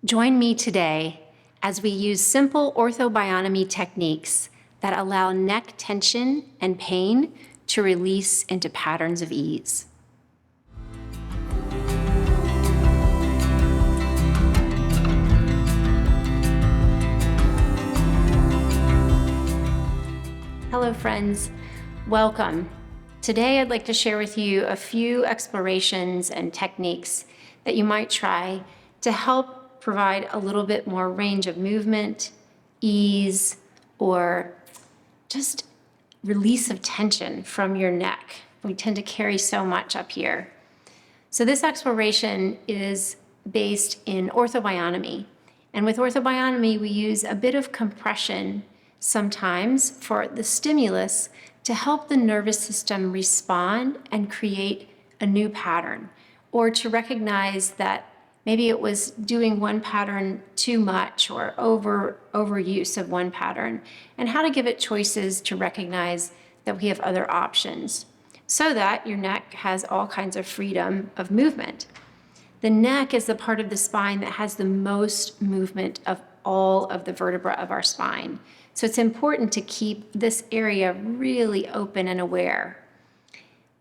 Join me today as we use simple ortho-bionomy techniques that allow neck tension and pain to release into patterns of ease. Hello friends, welcome. Today I'd like to share with you a few explorations and techniques that you might try to help provide a little bit more range of movement, ease, or just release of tension from your neck. We tend to carry so much up here. So this exploration is based in ortho-bionomy. And with ortho-bionomy, we use a bit of compression sometimes for the stimulus to help the nervous system respond and create a new pattern, or to recognize that maybe it was doing one pattern too much or overuse of one pattern, and how to give it choices to recognize that we have other options so that your neck has all kinds of freedom of movement. The neck is the part of the spine that has the most movement of all of the vertebrae of our spine. So it's important to keep this area really open and aware.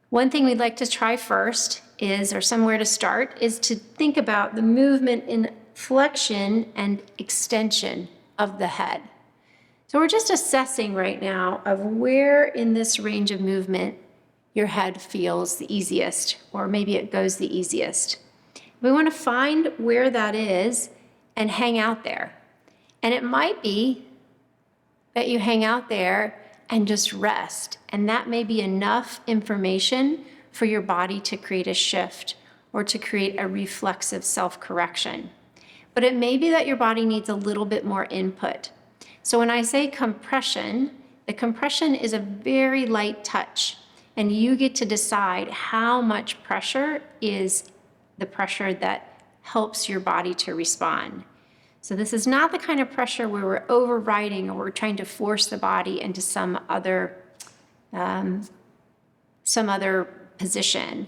One thing we'd like to try first is, or somewhere to start, is to think about the movement in flexion and extension of the head. So we're just assessing right now of where in this range of movement your head feels the easiest, or maybe it goes the easiest. We want to find where that is and hang out there. And it might be that you hang out there and just rest. And that may be enough information for your body to create a shift or to create a reflexive self-correction. But it may be that your body needs a little bit more input. So when I say compression, the compression is a very light touch, and you get to decide how much pressure is the pressure that helps your body to respond. So this is not the kind of pressure where we're overriding or we're trying to force the body into some other position.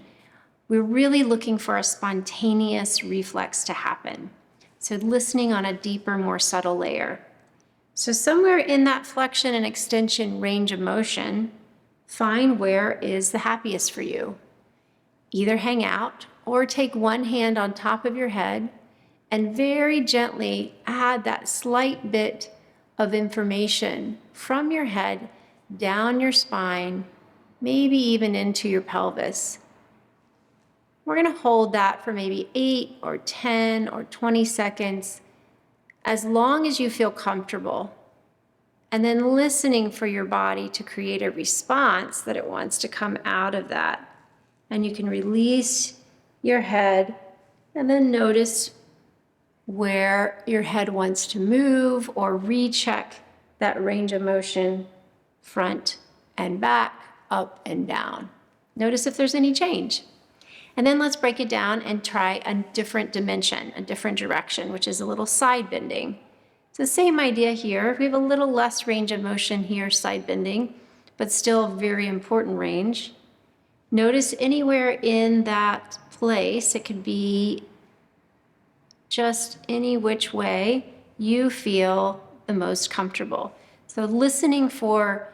We're really looking for a spontaneous reflex to happen. So listening on a deeper, more subtle layer. So somewhere in that flexion and extension range of motion, find where is the happiest for you. Either hang out or take one hand on top of your head and very gently add that slight bit of information from your head down your spine, maybe even into your pelvis. We're going to hold that for maybe 8 or 10 or 20 seconds, as long as you feel comfortable. And then listening for your body to create a response that it wants to come out of that. And you can release your head and then notice where your head wants to move, or recheck that range of motion, front and back, up and down. Notice if there's any change. And then let's break it down and try a different dimension, a different direction, which is a little side bending. It's the same idea here. We have a little less range of motion here, side bending, but still very important range. Notice anywhere in that place, it could be just any which way you feel the most comfortable. So listening for,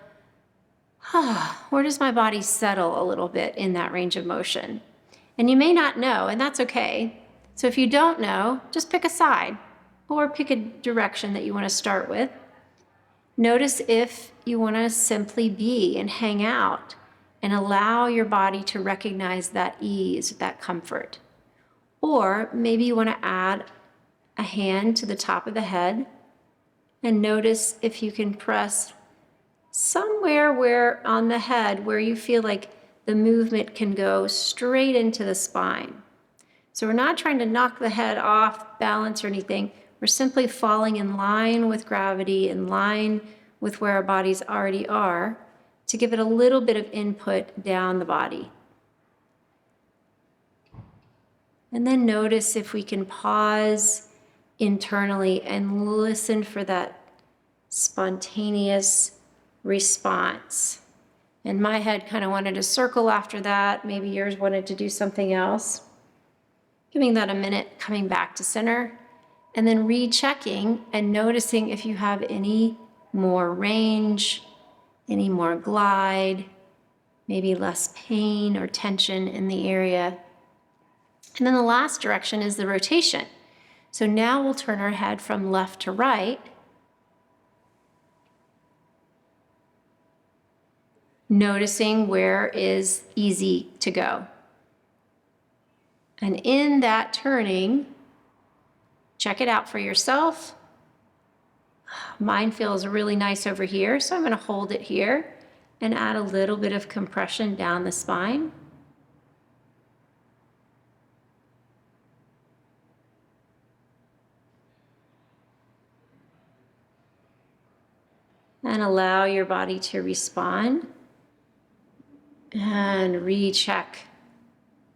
where does my body settle a little bit in that range of motion? And you may not know, and that's okay. So if you don't know, just pick a side or pick a direction that you want to start with. Notice if you want to simply be and hang out and allow your body to recognize that ease, that comfort. Or maybe you want to add a hand to the top of the head and notice if you can press somewhere where on the head where you feel like the movement can go straight into the spine. So we're not trying to knock the head off balance or anything. We're simply falling in line with gravity, in line with where our bodies already are, to give it a little bit of input down the body. And then notice if we can pause internally and listen for that spontaneous response. And my head kind of wanted to circle after that. Maybe yours wanted to do something else. Giving that a minute, coming back to center. and then rechecking and noticing if you have any more range, any more glide, maybe less pain or tension in the area. And then the last direction is the rotation. So now we'll turn our head from left to right, noticing where is easy to go. And in that turning, check it out for yourself. Mine feels really nice over here, so I'm going to hold it here and add a little bit of compression down the spine. And allow your body to respond and recheck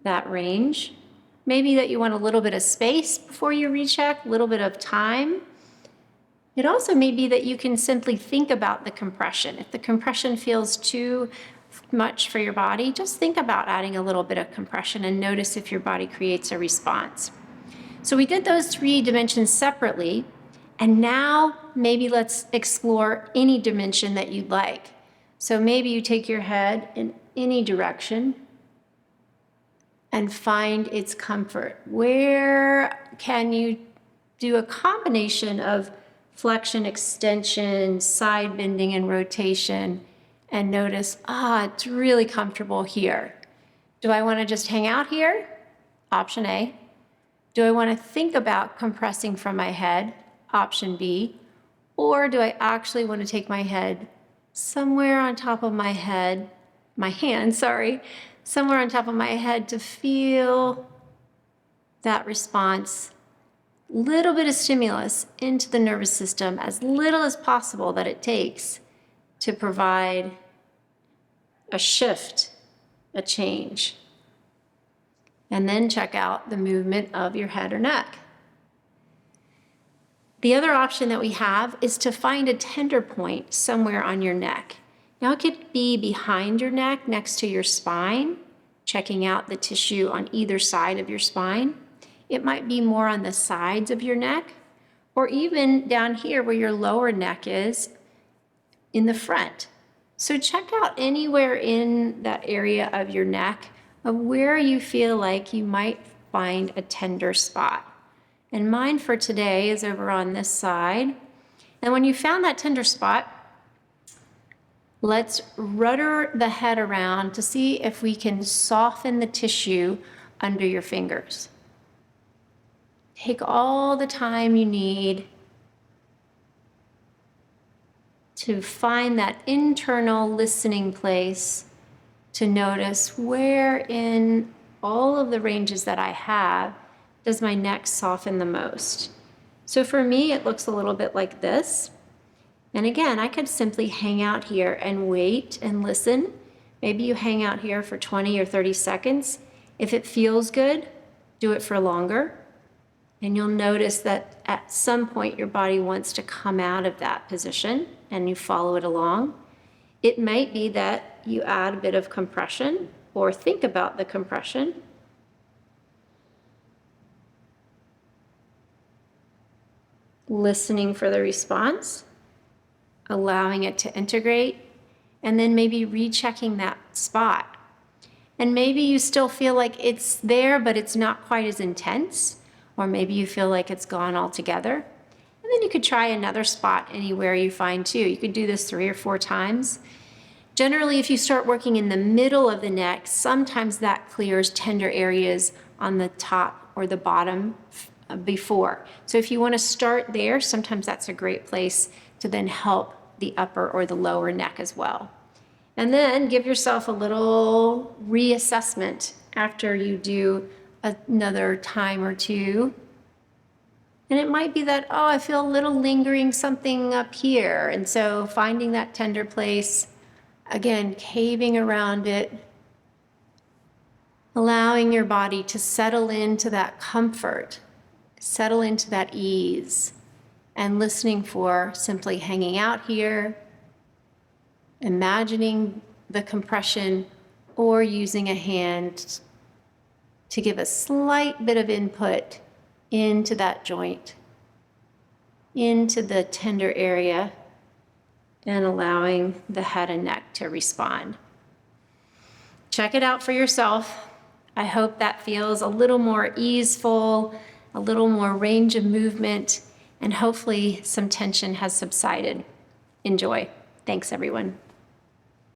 that range. Maybe that you want a little bit of space before you recheck, a little bit of time. It also may be that you can simply think about the compression. If the compression feels too much for your body, just think about adding a little bit of compression and notice if your body creates a response. So we did those 3 dimensions separately, and now maybe let's explore any dimension that you'd like. So maybe you take your head in any direction and find its comfort. Where can you do a combination of flexion, extension, side bending, and rotation, and notice, it's really comfortable here. Do I want to just hang out here? Option A. Do I want to think about compressing from my head? Option B. Or do I actually want to take my head somewhere on top of my head, somewhere on top of my head to feel that response, little bit of stimulus into the nervous system, as little as possible that it takes to provide a shift, a change. And then check out the movement of your head or neck. The other option that we have is to find a tender point somewhere on your neck. Now it could be behind your neck, next to your spine, checking out the tissue on either side of your spine. It might be more on the sides of your neck, or even down here where your lower neck is in the front. So check out anywhere in that area of your neck of where you feel like you might find a tender spot. And mine for today is over on this side. And when you found that tender spot, let's rudder the head around to see if we can soften the tissue under your fingers. Take all the time you need to find that internal listening place to notice where in all of the ranges that I have does my neck soften the most. So for me, it looks a little bit like this. And again, I could simply hang out here and wait and listen. Maybe you hang out here for 20 or 30 seconds. If it feels good, do it for longer. And you'll notice that at some point your body wants to come out of that position and you follow it along. It might be that you add a bit of compression or think about the compression. Listening for the response, allowing it to integrate, and then maybe rechecking that spot. And maybe you still feel like it's there, but it's not quite as intense, or maybe you feel like it's gone altogether. And then you could try another spot anywhere you find too. You could do this 3 or 4 times. Generally, if you start working in the middle of the neck, sometimes that clears tender areas on the top or the bottom before. So if you want to start there, sometimes that's a great place to then help the upper or the lower neck as well. And then give yourself a little reassessment after you do another time or 2. And it might be that, I feel a little lingering something up here. And so finding that tender place, again, caving around it, allowing your body to settle into that comfort, settle into that ease, and listening for simply hanging out here, imagining the compression, or using a hand to give a slight bit of input into that joint into the tender area and allowing the head and neck to respond. Check it out for yourself. I hope that feels a little more easeful, a little more range of movement, and hopefully some tension has subsided. Enjoy. Thanks, everyone.